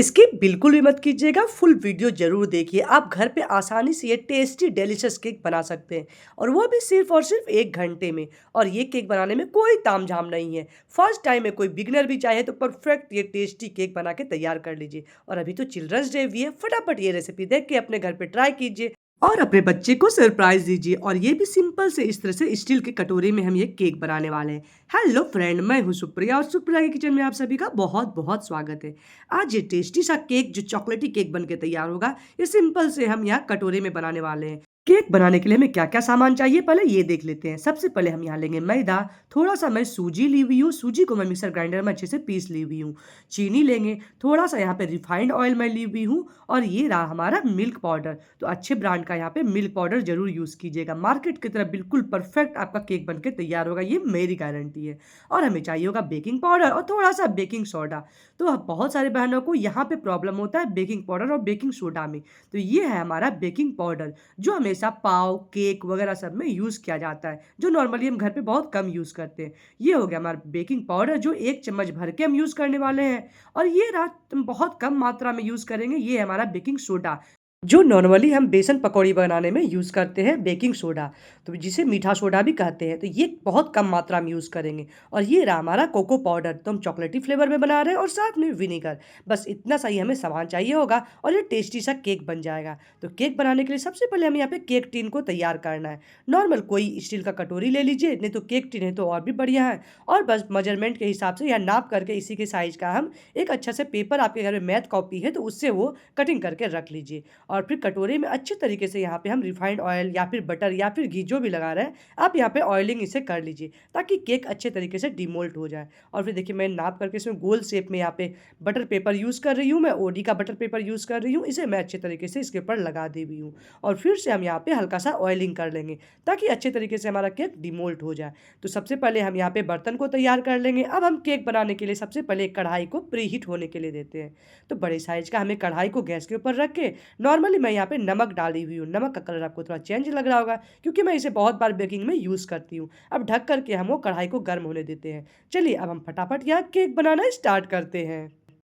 Skip बिल्कुल भी मत कीजिएगा, फुल वीडियो ज़रूर देखिए। आप घर पे आसानी से ये टेस्टी डिलीशियस केक बना सकते हैं और वो भी सिर्फ़ और सिर्फ़ 1 घंटे में। और ये केक बनाने में कोई तामझाम नहीं है। फर्स्ट टाइम में कोई बिगिनर भी चाहे तो परफेक्ट ये टेस्टी केक बना के तैयार कर लीजिए। और अभी तो चिल्ड्रंस डे भी है, फटाफट ये रेसिपी देख के अपने घर पे ट्राई कीजिए और अपने बच्चे को सरप्राइज़ दीजिए। और ये भी सिंपल से इस तरह से स्टील के कटोरे में हम ये केक बनाने वाले हैं। हेलो फ्रेंड, मैं हूँ सुप्रिया और सुप्रिया के किचन में आप सभी का बहुत-बहुत स्वागत है। आज ये टेस्टी सा केक जो चॉकलेटी केक बन के तैयार होगा, ये सिंपल से हम यहाँ कटोरे में बनाने वाले हैं। केक बनाने के लिए हमें क्या-क्या सामान चाहिए पहले ये देख लेते हैं। सबसे पहले हम यहाँ लेंगे मैदा, थोड़ा-सा मैं सूजी ली हुई हूँ, सूजी को मैं मिक्सर ग्राइंडर में अच्छे से पीस ली हुई हूँ। चीनी लेंगे, थोड़ा-सा यहाँ पे रिफाइंड ऑयल मैं ली हुई हूँ और ये रहा हमारा मिल्क पाउडर। तो अच्छे ब्रांड का यहाँ पे मिल्क पाउडर ज़रूर यूज़ कीजिएगा। मार्केट की तरह बिल्कुल परफेक्ट आपका केक बन के तैयार होगा, ये मेरी गारंटी है। और हमें चाहिए होगा बेकिंग पाउडर और थोड़ा-सा बेकिंग सोडा। तो बहुत सारे बहनों को यहाँ पे प्रॉब्लम होता है बेकिंग पाउडर और बेकिंग सोडा में। तो ये है हमारा बेकिंग पाउडर जो हमेशा पाव, केक वगैरह सब में यूज़ किया जाता है, जो नॉर्मली हम घर पे बहुत कम यूज़ करते हैं। ये हो गया हमारा बेकिंग पाउडर जो 1 चम्मच भर के हम यूज़ करने वाले हैं। और ये रहा बहुत कम मात्रा में यूज़ करेंगे, ये है हमारा बेकिंग सोडा, जो नॉर्मली हम बेसन पकौड़ी बनाने में यूज़ करते हैं बेकिंग सोडा, तो जिसे मीठा सोडा भी कहते हैं। तो ये बहुत कम मात्रा में यूज़ करेंगे। और ये रहा हमारा कोको पाउडर, तो हम चॉकलेटी फ्लेवर में बना रहे हैं और साथ में विनेगर। बस इतना सा ही हमें सामान चाहिए होगा और ये टेस्टी सा केक बन जाएगा। तो केक बनाने के लिए सबसे पहले हमें यहाँ पे केक टिन को तैयार करना है। नॉर्मल कोई स्टील का कटोरी ले लीजिए, नहीं तो केक टिन है तो और भी बढ़िया है। और बस मेजरमेंट के हिसाब से या नाप करके इसी के साइज़ का हम एक अच्छा से पेपर, आपके घर में मैथ कॉपी है तो उससे वो कटिंग करके रख लीजिए। और फिर कटोरे में अच्छे तरीके से यहाँ पे हम रिफाइंड ऑयल या फिर बटर या फिर घी जो भी लगा रहे हैं, आप यहाँ पे ऑयलिंग इसे कर लीजिए ताकि केक अच्छे तरीके से डिमोल्ड हो जाए। और फिर देखिए मैं नाप करके इसमें गोल शेप में यहाँ पे बटर पेपर यूज़ कर रही हूँ, मैं ओडी का बटर पेपर यूज़ कर रही हूँ, इसे मैं अच्छे तरीके से इसके ऊपर लगा दी हुई हूँ। और फिर से हम यहाँ पे हल्का सा ऑयलिंग कर लेंगे ताकि अच्छे तरीके से हमारा केक डिमोल्ड हो जाए। तो सबसे पहले हम यहाँ पे बर्तन को तैयार कर लेंगे। अब हम केक बनाने के लिए सबसे पहले एक कढ़ाई को प्री हीट होने के लिए देते हैं। तो बड़े साइज़ का हमें कढ़ाई को गैस के ऊपर रख के नॉर्मली मैं यहाँ पे नमक डाली हुई हूँ। नमक का कलर आपको थोड़ा चेंज लग रहा होगा क्योंकि मैं इसे बहुत बार बेकिंग में यूज़ करती हूँ। अब ढक करके हम वो कढ़ाई को गर्म होने देते हैं। चलिए अब हम फटाफट यहाँ केक बनाना स्टार्ट करते हैं।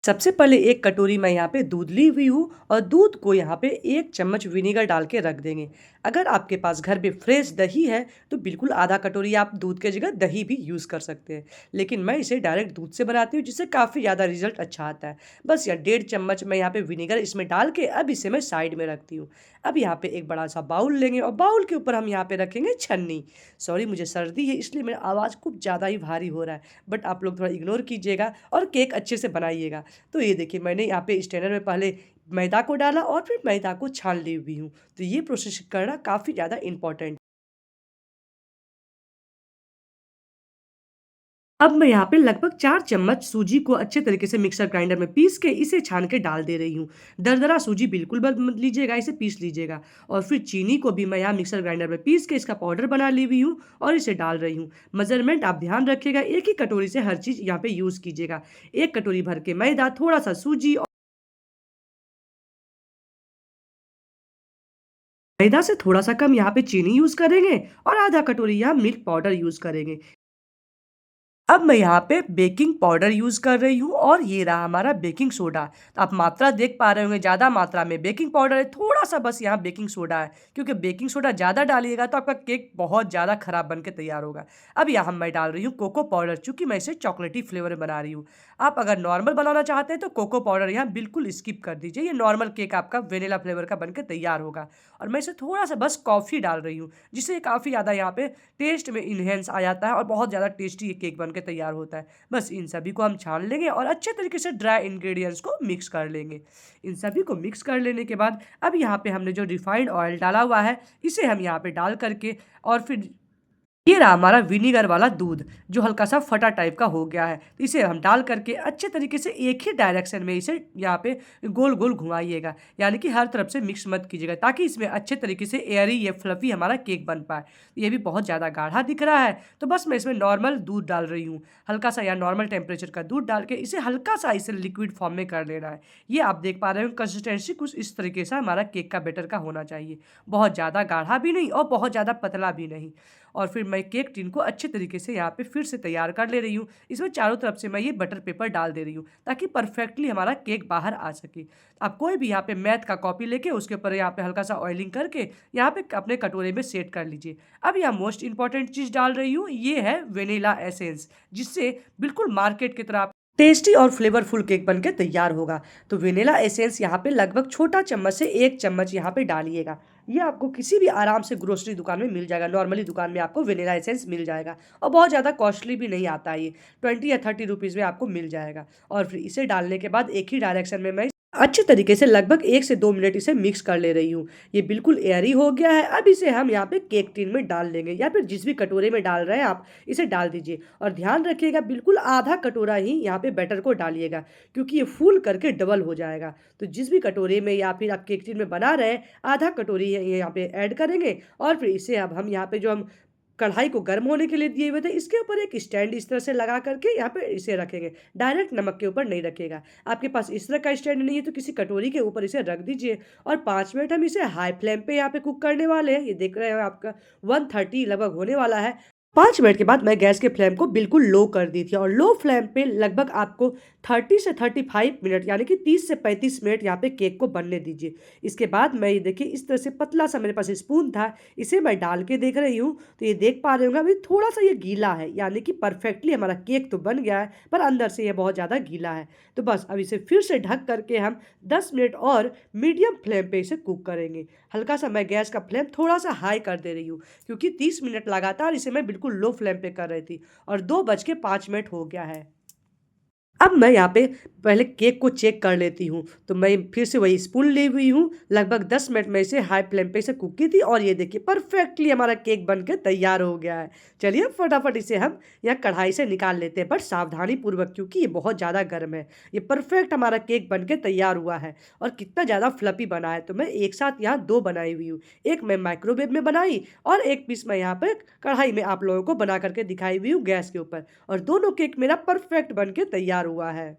सबसे पहले एक कटोरी मैं यहाँ पे दूध ली हुई हूँ और दूध को यहाँ पे 1 चम्मच विनेगर डाल के रख देंगे। अगर आपके पास घर पे फ्रेश दही है तो बिल्कुल आधा कटोरी आप दूध के जगह दही भी यूज़ कर सकते हैं। लेकिन मैं इसे डायरेक्ट दूध से बनाती हूँ जिससे काफ़ी ज़्यादा रिजल्ट अच्छा आता है। बस या 1.5 चम्मच मैं यहाँ पे विनेगर इसमें डाल के अब इसे मैं साइड में रखती हूँ। अब यहाँ पे एक बड़ा सा बाउल लेंगे और बाउल के ऊपर हम यहाँ पे रखेंगे छन्नी। सॉरी, मुझे सर्दी है इसलिए मेरा आवाज़ कुछ ज़्यादा ही भारी हो रहा है, बट आप लोग थोड़ा इग्नोर कीजिएगा और केक अच्छे से बनाइएगा। तो ये देखिए मैंने यहाँ पे स्ट्रेनर में पहले मैदा को डाला और फिर मैदा को छान ली हुई हूँ। तो ये प्रोसेस करना काफ़ी ज़्यादा इम्पोर्टेंट। अब मैं यहाँ पे लगभग 4 चम्मच सूजी को अच्छे तरीके से मिक्सर ग्राइंडर में पीस के इसे छान के डाल दे रही हूँ। दरदरा सूजी बिल्कुल मत लीजिएगा, इसे पीस लीजिएगा। और फिर चीनी को भी मैं यहाँ मिक्सर ग्राइंडर में पीस के इसका पाउडर बना ली हुई हूँ और इसे डाल रही हूँ। मेजरमेंट आप ध्यान रखिएगा, एक ही कटोरी से हर चीज़ यहाँ पे यूज़ कीजिएगा। 1 कटोरी भर के मैदा, थोड़ा-सा सूजी, मैदा से थोड़ा-सा कम यहाँ पे चीनी यूज़ करेंगे और आधा कटोरी यहाँ मिल्क पाउडर यूज़ करेंगे। अब मैं यहाँ पे बेकिंग पाउडर यूज़ कर रही हूँ और ये रहा हमारा बेकिंग सोडा। तो आप मात्रा देख पा रहे होंगे, ज़्यादा मात्रा में बेकिंग पाउडर है, थोड़ा-सा बस यहाँ बेकिंग सोडा है, क्योंकि बेकिंग सोडा ज़्यादा डालिएगा तो आपका केक बहुत ज़्यादा खराब बन के तैयार होगा। अब यहाँ मैं डाल रही हूँ कोको पाउडर, चूँकि मैं इसे चॉकलेटी फ्लेवर में बना रही हूँ। आप अगर नॉर्मल बनाना चाहते हैं तो कोको पाउडर यहाँ बिल्कुल स्किप कर दीजिए, ये नॉर्मल केक आपका वेनिला फ्लेवर का बन के तैयार होगा। और मैं इसे थोड़ा-सा बस कॉफ़ी डाल रही हूँ, जिससे काफ़ी ज़्यादा यहाँ पे टेस्ट में इन्हेंस आ जाता है और बहुत ज़्यादा टेस्टी ये केक बन के तैयार होता है। बस इन सभी को हम छान लेंगे और अच्छे तरीके से ड्राई इंग्रेडिएंट्स को मिक्स कर लेंगे। इन सभी को मिक्स कर लेने के बाद अब यहाँ पे हमने जो रिफाइंड ऑयल डाला हुआ है, इसे हम यहाँ पे डाल करके और फिर ये रहा हमारा विनीगर वाला दूध, जो हल्का सा फटा टाइप का हो गया है। तो इसे हम डाल करके अच्छे तरीके से एक ही डायरेक्शन में इसे यहाँ पे गोल गोल घुमाइएगा, यानी कि हर तरफ से मिक्स मत कीजिएगा ताकि इसमें अच्छे तरीके से एयरी या फ्लफी हमारा केक बन पाए। ये भी बहुत ज़्यादा गाढ़ा दिख रहा है तो बस मैं इसमें नॉर्मल दूध डाल रही हूँ, हल्का सा या नॉर्मल टेम्परेचर का दूध डाल के इसे हल्का सा इसे लिक्विड फॉर्म में कर लेना है। ये आप देख पा रहे हो कंसिस्टेंसी कुछ इस तरीके से हमारा केक का बैटर का होना चाहिए, बहुत ज़्यादा गाढ़ा भी नहीं और बहुत ज़्यादा पतला भी नहीं। और फिर मैं केक टिन को अच्छे तरीके से यहाँ पे फिर से तैयार कर ले रही हूँ। इसमें चारों तरफ से मैं ये बटर पेपर डाल दे रही हूँ ताकि परफेक्टली हमारा केक बाहर आ सके। आप कोई भी यहाँ पे मैथ का कॉपी लेके उसके ऊपर यहाँ पे हल्का सा ऑयलिंग करके यहाँ पे अपने कटोरे में सेट कर लीजिए। अब यहाँ मोस्ट इंपॉर्टेंट चीज़ डाल रही हूँ, ये है वेनिला एसेंस, जिससे बिल्कुल मार्केट की तरह टेस्टी और फ्लेवरफुल केक बनके तैयार होगा। तो वेनिला एसेंस यहाँ पे लगभग छोटा चम्मच से 1 चम्मच यहाँ पे डालिएगा। ये आपको किसी भी आराम से ग्रोसरी दुकान में मिल जाएगा, नॉर्मली दुकान में आपको वेनिला एसेंस मिल जाएगा और बहुत ज़्यादा कॉस्टली भी नहीं आता है ये, 20 या 30 रुपीज़ में आपको मिल जाएगा। और फिर इसे डालने के बाद एक ही डायरेक्शन में मैं अच्छे तरीके से लगभग 1 से 2 मिनट इसे मिक्स कर ले रही हूँ। ये बिल्कुल एयरी हो गया है। अब इसे हम यहाँ पे केक टिन में डाल लेंगे या फिर जिस भी कटोरे में डाल रहे हैं आप इसे डाल दीजिए। और ध्यान रखिएगा बिल्कुल आधा कटोरा ही यहाँ पे बैटर को डालिएगा, क्योंकि ये फूल करके डबल हो जाएगा। तो जिस भी कटोरे में या फिर आप केक टिन में बना रहे हैं, आधा कटोरी ये यहाँ पे ऐड करेंगे और फिर इसे अब हम यहाँ पे जो हम कढ़ाई को गर्म होने के लिए दिए हुए थे, इसके ऊपर एक स्टैंड इस तरह से लगा करके यहाँ पे इसे रखेंगे। डायरेक्ट नमक के ऊपर नहीं रखिएगा। आपके पास इस तरह का स्टैंड नहीं है तो किसी कटोरी के ऊपर इसे रख दीजिए और 5 मिनट हम इसे हाई फ्लेम पे यहाँ पे कुक करने वाले हैं। ये देख रहे हैं आपका 130 लगभग होने वाला है। 5 मिनट के बाद मैं गैस के फ्लेम को बिल्कुल लो कर दी थी और लो फ्लेम पे लगभग आपको 30 से 35 मिनट यानी कि 30 से 35 मिनट यहाँ पे केक को बनने दीजिए। इसके बाद मैं ये देखिए इस तरह से पतला सा मेरे पास स्पून था, इसे मैं डाल के देख रही हूँ। तो ये देख पा रहे होंगे अभी थोड़ा सा ये गीला है, यानी कि परफेक्टली हमारा केक तो बन गया है पर अंदर से ये बहुत ज़्यादा गीला है। तो बस अब इसे फिर से ढक करके हम 10 मिनट और मीडियम फ्लेम पे इसे कुक करेंगे। हल्का सा मैं गैस का फ्लेम थोड़ा सा हाई कर दे रही हूँ, क्योंकि 30 मिनट लगातार इसे मैं बिल्कुल लो फ्लेम पे कर रही थी और 2:05 हो गया है। अब मैं यहाँ पे पहले केक को चेक कर लेती हूँ। तो मैं फिर से वही स्पून ली हुई हूँ, लगभग 10 मिनट में इसे हाई फ्लेम पे इसे कुक की थी और ये देखिए परफेक्टली हमारा केक बन के तैयार हो गया है। चलिए फटाफट इसे हम यहाँ कढ़ाई से निकाल लेते हैं, बट सावधानी पूर्वक, क्योंकि ये बहुत ज़्यादा गर्म है। ये परफेक्ट हमारा केक बन के तैयार हुआ है और कितना ज़्यादा फ्लफी बना है। तो मैं एक साथ यहाँ 2 बनाई हुई हूँ, एक मैं माइक्रोवेव में बनाई और एक पीस मैं यहाँ पे कढ़ाई में आप लोगों को बना करके दिखाई हुई हूँ गैस के ऊपर, और दोनों केक मेरा परफेक्ट बन के तैयार हुआ है।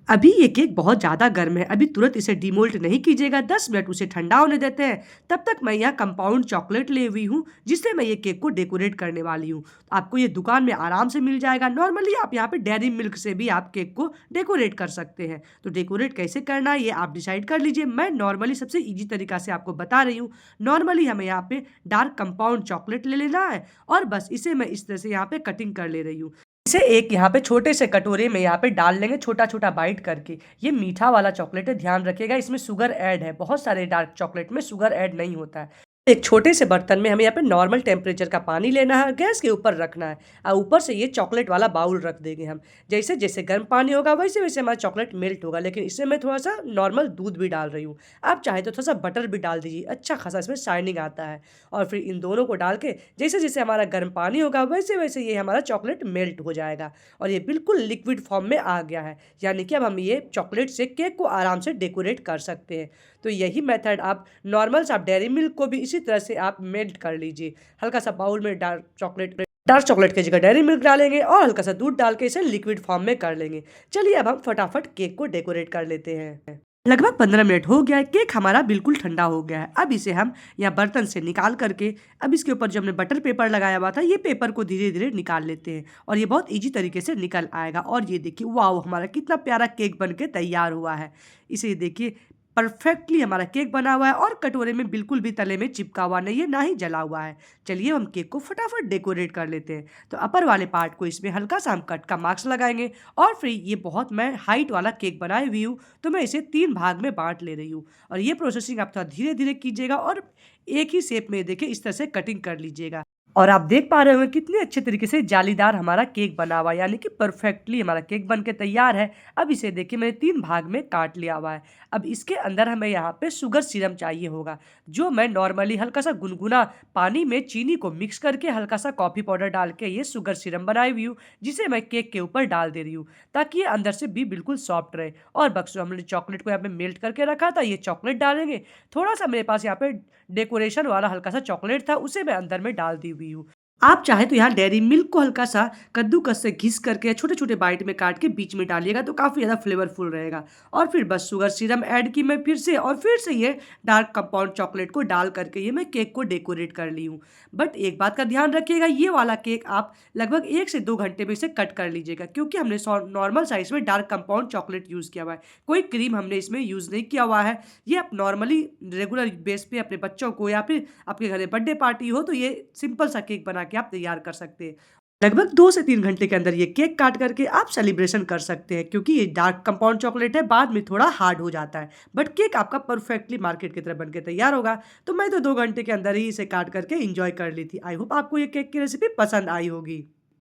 अभी ये केक बहुत ज़्यादा गर्म है, अभी तुरंत इसे डिमोल्ट नहीं कीजिएगा, 10 मिनट उसे ठंडा होने देते हैं। तब तक मैं यहाँ कंपाउंड चॉकलेट ले हुई हूँ, जिससे मैं ये केक को डेकोरेट करने वाली हूँ। आपको ये दुकान में आराम से मिल जाएगा। नॉर्मली आप यहाँ पे डेयरी मिल्क से भी आप केक को डेकोरेट कर सकते हैं। तो डेकोरेट कैसे करना है ये आप डिसाइड कर लीजिए। मैं नॉर्मली सबसे ईजी तरीका से आपको बता रही हूँ। नॉर्मली हमें यहाँ पे डार्क कंपाउंड चॉकलेट ले लेना है और बस इसे मैं इस तरह से यहाँ पे कटिंग कर ले रही हूँ। इसे एक यहाँ पे छोटे से कटोरे में यहाँ पे डाल लेंगे, छोटा छोटा बाइट करके। ये मीठा वाला चॉकलेट है, ध्यान रखिएगा इसमें शुगर ऐड है। बहुत सारे डार्क चॉकलेट में शुगर ऐड नहीं होता है। एक छोटे से बर्तन में हमें यहाँ पे नॉर्मल टेम्परेचर का पानी लेना है, गैस के ऊपर रखना है और ऊपर से ये चॉकलेट वाला बाउल रख देंगे हम। जैसे जैसे गर्म पानी होगा वैसे वैसे हमारा चॉकलेट मेल्ट होगा, लेकिन इसमें मैं थोड़ा सा नॉर्मल दूध भी डाल रही हूँ। आप चाहे तो थोड़ा सा बटर भी डाल दीजिए, अच्छा खासा इसमें शाइनिंग आता है। और फिर इन दोनों को डाल के जैसे जैसे हमारा गर्म पानी होगा वैसे वैसे ये हमारा चॉकलेट मेल्ट हो जाएगा और ये बिल्कुल लिक्विड फॉर्म में आ गया है, यानी कि अब हम ये चॉकलेट से केक को आराम से डेकोरेट कर सकते हैं। तो यही मेथड आप नॉर्मल सा डेयरी मिल्क को भी इसी तरह से आप मेल्ट कर लीजिए। हल्का सा बाउल में डार्क चॉकलेट की जगह डेयरी मिल्क डालेंगे और हल्का सा दूध डाल के इसे लिक्विड फॉर्म में कर लेंगे। चलिए अब हम फटाफट केक को डेकोरेट कर लेते हैं। लगभग 15 मिनट हो गया है, केक हमारा बिल्कुल ठंडा हो गया है। अब इसे हम यहाँ बर्तन से निकाल करके अब इसके ऊपर जो हमने बटर पेपर लगाया हुआ था ये पेपर को धीरे धीरे निकाल लेते हैं और ये बहुत इजी तरीके से निकल आएगा। और ये देखिए वाह, हमारा कितना प्यारा केक बन के तैयार हुआ है। इसे देखिए परफेक्टली हमारा केक बना हुआ है और कटोरे में बिल्कुल भी तले में चिपका हुआ नहीं है, ना ही जला हुआ है। चलिए हम केक को फटाफट डेकोरेट कर लेते हैं। तो अपर वाले पार्ट को इसमें हल्का सा हम कट का मार्क्स लगाएंगे और फिर ये बहुत मैं हाइट वाला केक बनाई हुई हूँ, तो मैं इसे 3 भाग में बांट ले रही हूँ। और ये प्रोसेसिंग आप थोड़ा धीरे धीरे कीजिएगा और एक ही शेप में देखिए इस तरह से कटिंग कर लीजिएगा। और आप देख पा रहे होंगे कितने अच्छे तरीके से जालीदार हमारा केक बना हुआ है, यानी कि परफेक्टली हमारा केक बन के तैयार है। अब इसे देखिए मैंने 3 भाग में काट लिया हुआ है। अब इसके अंदर हमें यहाँ पे शुगर सिरप चाहिए होगा, जो मैं नॉर्मली हल्का सा गुनगुना पानी में चीनी को मिक्स करके हल्का सा कॉफ़ी पाउडर डाल के ये शुगर सिरप बनाई हुई हूँ, जिसे मैं केक के ऊपर डाल दे रही हूँ ताकि ये अंदर से भी बिल्कुल सॉफ्ट रहे। और बक्सो हमने चॉकलेट को यहाँ पे मेल्ट करके रखा था, ये चॉकलेट डालेंगे। थोड़ा सा मेरे पास यहाँ पे डेकोरेशन वाला हल्का सा चॉकलेट था, उसे मैं अंदर में डाल दी हुई हूँ। आप चाहे तो यहाँ डेयरी मिल्क को हल्का सा कद्दूकस से घिस करके या छोटे छोटे बाइट में काट के बीच में डालिएगा तो काफ़ी ज़्यादा फ्लेवरफुल रहेगा। और फिर बस शुगर सिरम ऐड की मैं फिर से, और फिर से ये डार्क कंपाउंड चॉकलेट को डाल करके ये मैं केक को डेकोरेट कर ली हूँ। बट एक बात का ध्यान रखिएगा, ये वाला केक आप लगभग 1 से 2 घंटे में इसे कट कर लीजिएगा, क्योंकि हमने नॉर्मल साइज में डार्क कंपाउंड चॉकलेट यूज़ किया हुआ है, कोई क्रीम हमने इसमें यूज़ नहीं किया हुआ है। ये आप नॉर्मली रेगुलर बेस पे अपने बच्चों को या फिर आपके घर में बर्थडे पार्टी हो तो ये सिंपल सा केक बना के आप तैयार कर सकते हैं। लगभग 2 से 3 घंटे के अंदर ये केक काट करके आप सेलिब्रेशन कर सकते हैं, क्योंकि ये डार्क कंपाउंड चॉकलेट है, बाद में थोड़ा हार्ड हो जाता है, बट केक आपका परफेक्टली मार्केट की तरह बन के तैयार होगा। तो मैं तो 2 घंटे के अंदर ही इसे काट करके इंजॉय कर ली थी। आई होप आपको ये केक की रेसिपी पसंद आई होगी।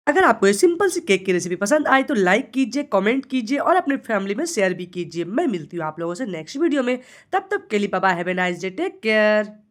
अगर आपको ये सिंपल सी केक की रेसिपी पसंद आए तो लाइक कीजिए, कमेंट कीजिए और अपने फैमिली में शेयर भी कीजिए। मैं मिलती हूँ आप लोगों से नेक्स्ट वीडियो में। तब तक के लिए bye bye, have a nice day, take care.